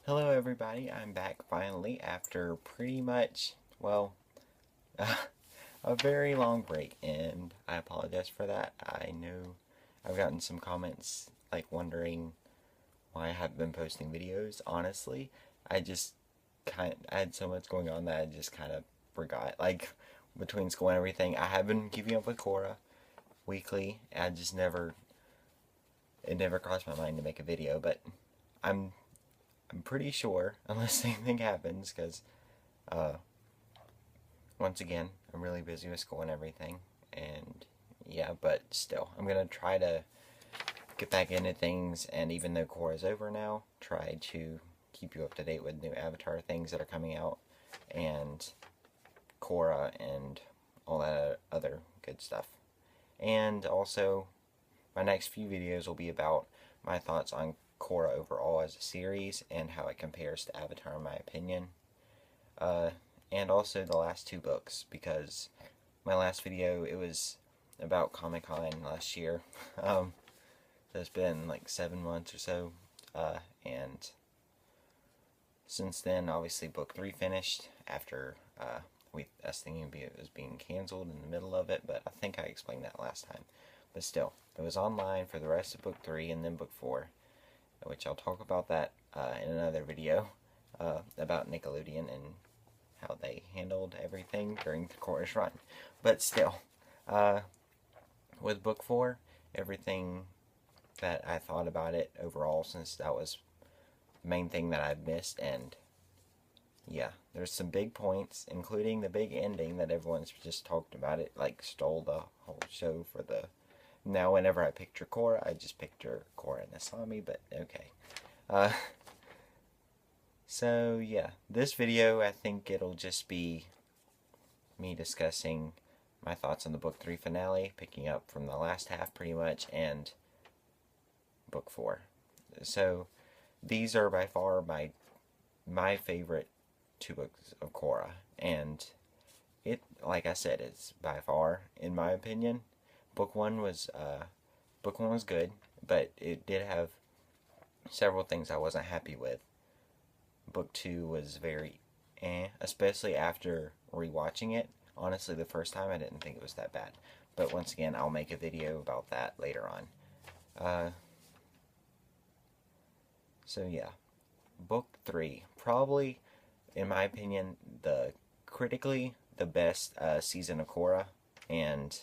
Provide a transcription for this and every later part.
Hello everybody, I'm back finally after pretty much, well, a very long break, and I apologize for that. I know I've gotten some comments like wondering why I haven't been posting videos. Honestly, I had so much going on that I just kind of forgot. Like, between school and everything, I have been keeping up with Korra weekly. It never crossed my mind to make a video, but I'm I'm pretty sure, unless anything happens, because uh, once again, I'm really busy with school and everything. And yeah, but still, I'm gonna try to get back into things. And even though core is over now, try to keep you up to date with new Avatar things that are coming out, and Korra, and all that other good stuff. And also, my next few videos will be about my thoughts on Korra overall as a series and how it compares to Avatar in my opinion. Uh, and also the last two books, because my last video, it was about Comic-Con last year. So it's been like 7 months or so, and since then, obviously, book 3 finished after us thinking it was being canceled in the middle of it, but I think I explained that last time. But still, it was online for the rest of book 3 and then book 4, which I'll talk about that in another video about Nickelodeon and how they handled everything during the chorus run. But still, uh, with book 4, everything that I thought about it overall, since that was the main thing that I missed, and yeah, there's some big points, including the big ending that everyone's just talked about. It like stole the whole show for the. Now, whenever I picture Korra, I just picture Korra and Asami, but okay. Uh, so yeah, this video, I think it'll just be me discussing my thoughts on the book 3 finale, picking up from the last half pretty much, and book 4. So these are by far my favorite two books of Korra, and it, like I said, it's by far, in my opinion, book one was good, but it did have several things I wasn't happy with. Book 2 was very especially after rewatching it. Honestly, the first time I didn't think it was that bad, but once again, I'll make a video about that later on. So yeah, book 3, probably, in my opinion, the critically the best season of Korra, and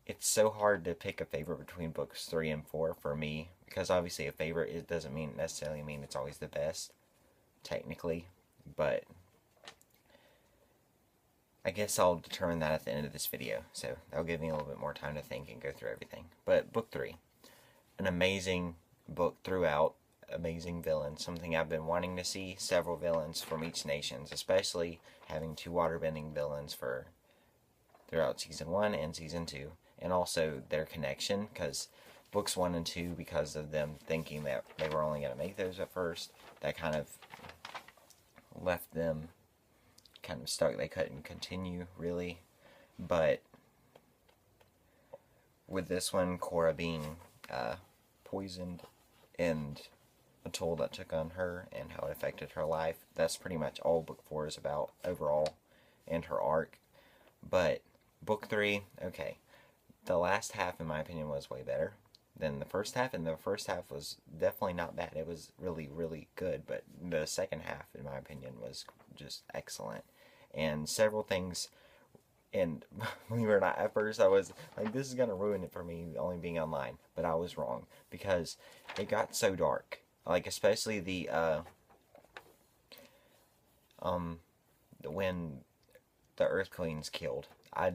it's so hard to pick a favorite between books 3 and 4 for me, because obviously a favorite, it doesn't necessarily mean it's always the best, technically, but I guess I'll determine that at the end of this video, so that'll give me a little bit more time to think and go through everything. But book 3, an amazing book throughout, amazing villains, something I've been wanting to see, several villains from each nation, especially having two waterbending villains for throughout season 1 and season 2, and also their connection, because books 1 and 2, because of them thinking that they were only going to make those at first, that kind of left them kind of stuck. They couldn't continue, really. But with this one, Korra being poisoned and a toll that took on her and how it affected her life, that's pretty much all book 4 is about overall, and her arc. But book 3, okay, the last half, in my opinion, was way better than the first half, and the first half was definitely not bad. It was really, really good, but the second half, in my opinion, was just excellent. And several things, and believe it or not, at first I was like, this is going to ruin it for me only being online, but I was wrong, because it got so dark. Like, especially when the Earth Queen's killed. I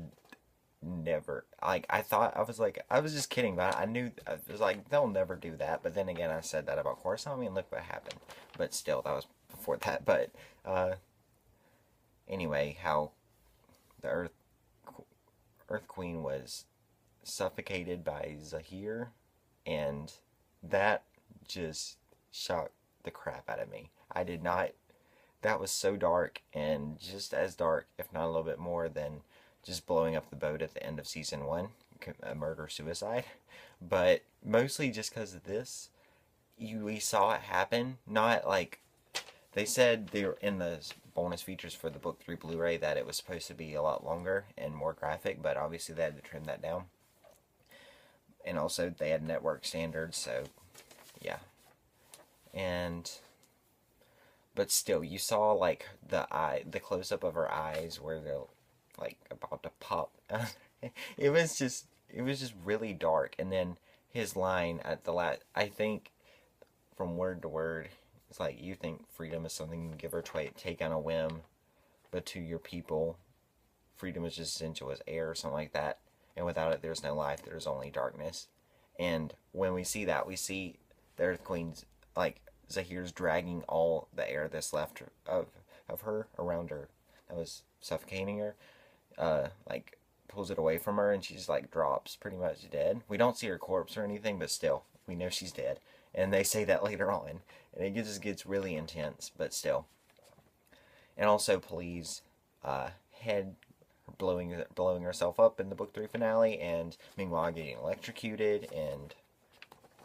never, like, I was just kidding, but I knew, I was like, they'll never do that. But then again, I said that about Coruscant, and look what happened. But still, that was before that. But anyway, how the Earth Queen was suffocated by Zahir, and that just shocked the crap out of me. I did not. That was so dark, and just as dark, if not a little bit more, than just blowing up the boat at the end of season 1, a murder suicide. But mostly just because of this, we saw it happen. Not like they said they were in the bonus features for the book 3 Blu-ray that it was supposed to be a lot longer and more graphic, but obviously they had to trim that down. And also they had network standards, so yeah. And but still, you saw like the close up of her eyes where they're like about to pop. It was just really dark. And then his line at the last, I think, from word to word, it's like, you think freedom is something you can give or take on a whim, but to your people, freedom is just essential as air or something like that. And without it, there's no life. There's only darkness. And when we see that, we see the Earth Queen's, like, Zahir's dragging all the air that's left of her around her that was suffocating her, like, pulls it away from her, and she's, like, drops pretty much dead. We don't see her corpse or anything, but still, we know she's dead. And they say that later on, and it just gets really intense, but still. And also Poli's head blowing herself up in the book 3 finale, and meanwhile getting electrocuted, and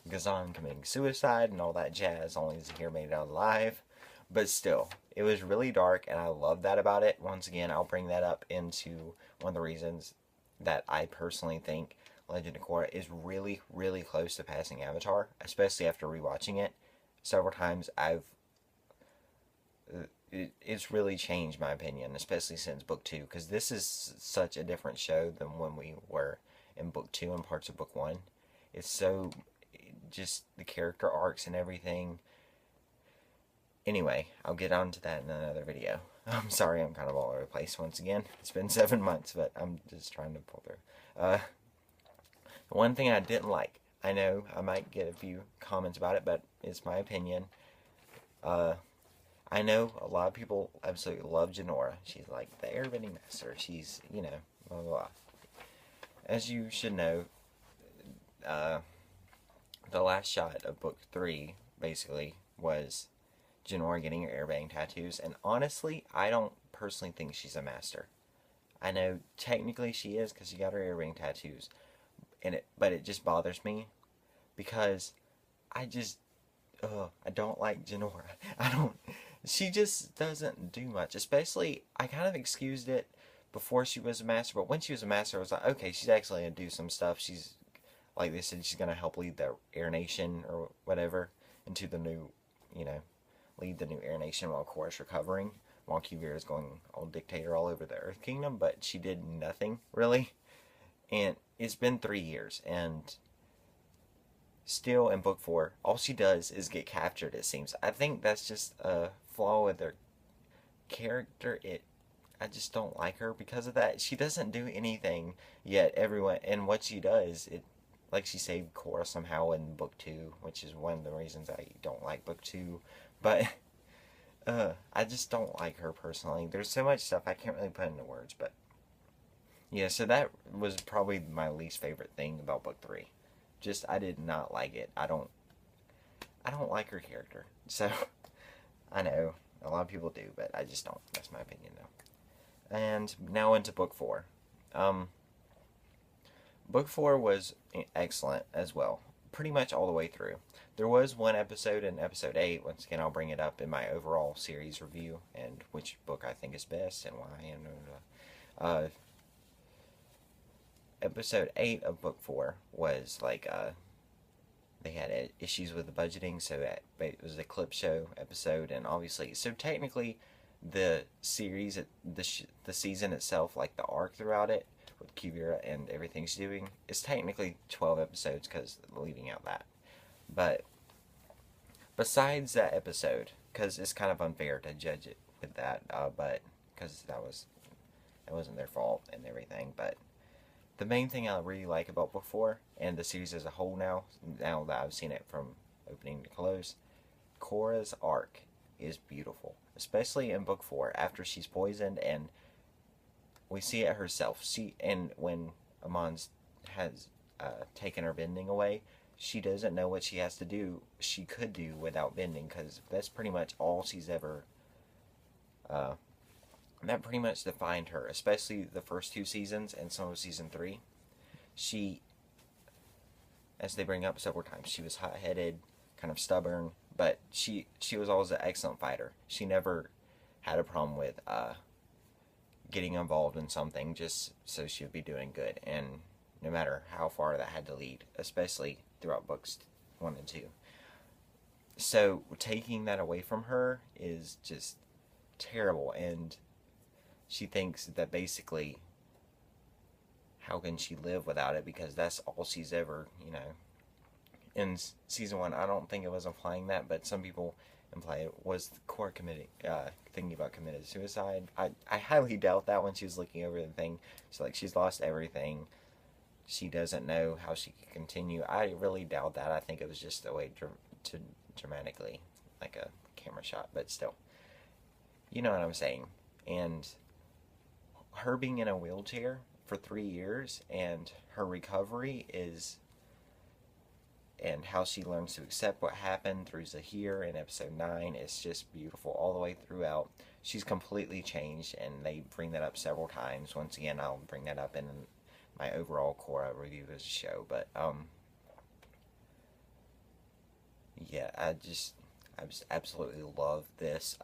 Ghazan committing suicide and all that jazz. Only Zahir made it out alive. But still, it was really dark, and I love that about it. Once again, I'll bring that up into one of the reasons that I personally think Legend of Korra is really, really close to passing Avatar, especially after rewatching it several times. It's really changed my opinion, especially since book 2, because this is such a different show than when we were in book 2 and parts of book 1. It's so, just the character arcs and everything. Anyway, I'll get on to that in another video. I'm sorry, I'm kind of all over the place once again. It's been 7 months, but I'm just trying to pull through. One thing I didn't like, I know I might get a few comments about it, but it's my opinion. I know a lot of people absolutely love Jinora. She's like the airbending master. She's, you know, blah, blah, blah. As you should know, the last shot of book 3, basically, was Jinora getting her airbending tattoos. And honestly, I don't personally think she's a master. I know technically she is because she got her airbending tattoos. But it just bothers me because I don't like Jinora. She just doesn't do much. Especially, I kind of excused it before she was a master, but when she was a master, I was like, okay, she's actually going to do some stuff. She's, like they said, she's going to help lead the Air Nation or whatever into the new, you know, lead the new Air Nation while Korra's recovering, while Kuvira is going all dictator all over the Earth Kingdom, but she did nothing, really. And it's been 3 years, and still in book 4, all she does is get captured, it seems. I think that's just a flaw with her character. I just don't like her because of that. She doesn't do anything, yet everyone, and what she does, like she saved Korra somehow in book 2, which is one of the reasons I don't like book 2, but I just don't like her personally. There's so much stuff I can't really put into words, but yeah, so that was probably my least favorite thing about book 3. Just, I did not like it. I don't like her character. So, I know, a lot of people do, but I just don't. That's my opinion, though. And now into book 4. Book 4 was excellent as well. Pretty much all the way through. There was one episode in episode 8. Once again, I'll bring it up in my overall series review and which book I think is best and why. And episode 8 of book 4 was like they had issues with the budgeting, so it was a clip show episode, and obviously, so technically the series, the season itself, like the arc throughout it with Kuvira and everything she's doing, is technically 12 episodes because leaving out that. But besides that episode, because it's kind of unfair to judge it with that, but because that wasn't their fault and everything, but the main thing I really like about book 4 and the series as a whole now that I've seen it from opening to close, Korra's arc is beautiful, especially in book 4 after she's poisoned and we see it herself. And when Amon's has taken her bending away, she doesn't know what she has to do. She could do without bending because that's pretty much all she's ever. That pretty much defined her, especially the first 2 seasons and some of season 3. She, as they bring up several times, she was hot-headed, kind of stubborn, but she was always an excellent fighter. She never had a problem with getting involved in something just so she would be doing good, and no matter how far that had to lead, especially throughout books 1 and 2. So taking that away from her is just terrible, and she thinks that basically how can she live without it, because that's all she's ever, in season 1. I don't think it was implying that, but some people imply it was Korra thinking about committed suicide. I highly doubt that when she was looking over the thing. So she's lost everything. She doesn't know how she can continue. I really doubt that. I think it was just a way to dramatically, like a camera shot, but still, you know what I'm saying. And her being in a wheelchair for 3 years, and her recovery and how she learns to accept what happened through Zahir in episode 9 is just beautiful all the way throughout. She's completely changed, and they bring that up several times. Once again, I'll bring that up in my overall Korra review of the show, but yeah, I just absolutely love this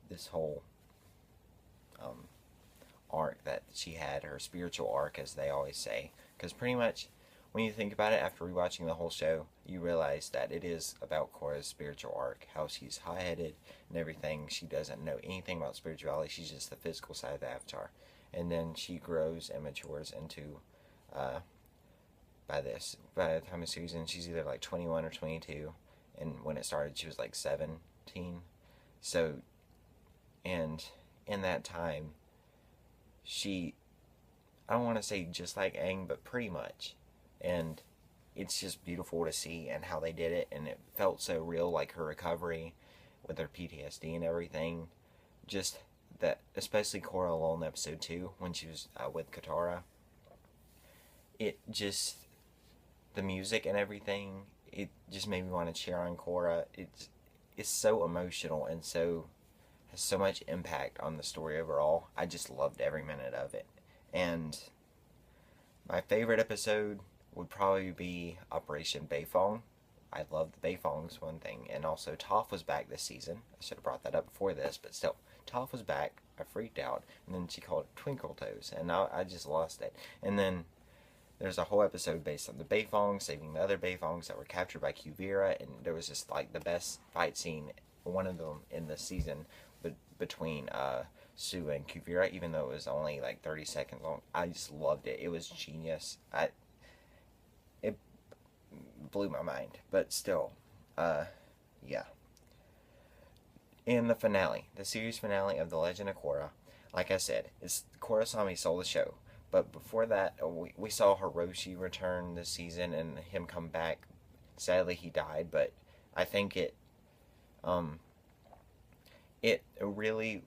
this whole arc that she had, her spiritual arc, as they always say, because pretty much when you think about it after rewatching the whole show, you realize that it is about Korra's spiritual arc, how she's high-headed and everything. She doesn't know anything about spirituality. She's just the physical side of the avatar, and then she grows and matures into by the time of season, she's either like 21 or 22, and when it started she was like 17. So, and in that time, I don't want to say just like Aang, but pretty much. And it's just beautiful to see, and how they did it, and it felt so real, like her recovery with her PTSD and everything. Just that, especially Korra alone in episode 2, when she was with Katara. It just, the music and everything, it just made me want to cheer on Korra. It's so emotional and has so much impact on the story overall. I just loved every minute of it. And my favorite episode would probably be Operation Beifong. I loved the Beifongs, one thing. And also Toph was back this season. I should have brought that up before this, but still, Toph was back. I freaked out. And then she called it Twinkle Toes, and I just lost it. And then there's a whole episode based on the Beifongs, saving the other Beifongs that were captured by Kuvira, and there was just like the best fight scene, one of them in the season, between Sue and Kuvira, even though it was only like 30 seconds long. I just loved it. It was genius. It blew my mind, but still, yeah. In the finale, the series finale of The Legend of Korra, like I said, it's Korra Sami stole the show. But before that, we saw Hiroshi return this season and him come back. Sadly, he died, but I think it really,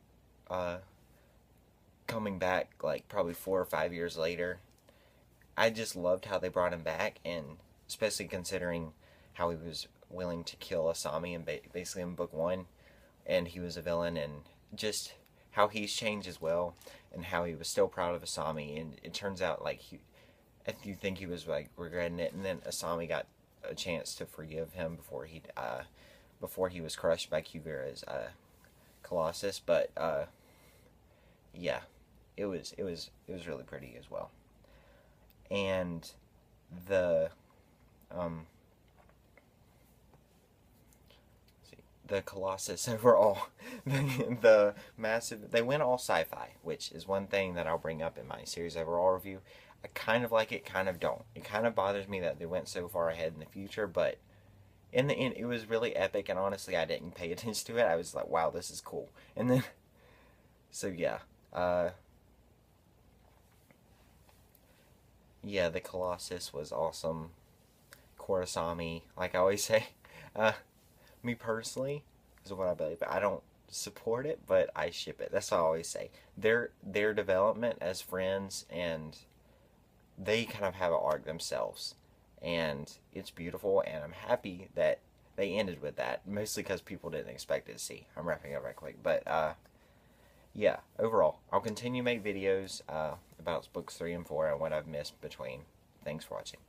coming back like probably 4 or 5 years later, I just loved how they brought him back, and especially considering how he was willing to kill Asami and basically in book 1, and he was a villain, and just how he's changed as well, and how he was still proud of Asami, and it turns out like you think he was like regretting it, and then Asami got a chance to forgive him before he was crushed by Kuvira's Colossus. But yeah, it was really pretty as well. And the Colossus overall, the massive, they went all sci-fi, which is one thing that I'll bring up in my series overall review. I kind of like it, kind of don't. It kind of bothers me that they went so far ahead in the future, but in the end, it was really epic, and honestly, I didn't pay attention to it. I was like, wow, this is cool. And then, so yeah, yeah, the Colossus was awesome. Korrasami, like I always say, me personally, is what I believe. I don't support it, but I ship it. That's what I always say. Their development as friends, and they kind of have an arc themselves, and it's beautiful, and I'm happy that they ended with that, mostly because people didn't expect it to see. I'm wrapping up right quick, but yeah, overall, I'll continue to make videos about books 3 and 4 and what I've missed between. Thanks for watching.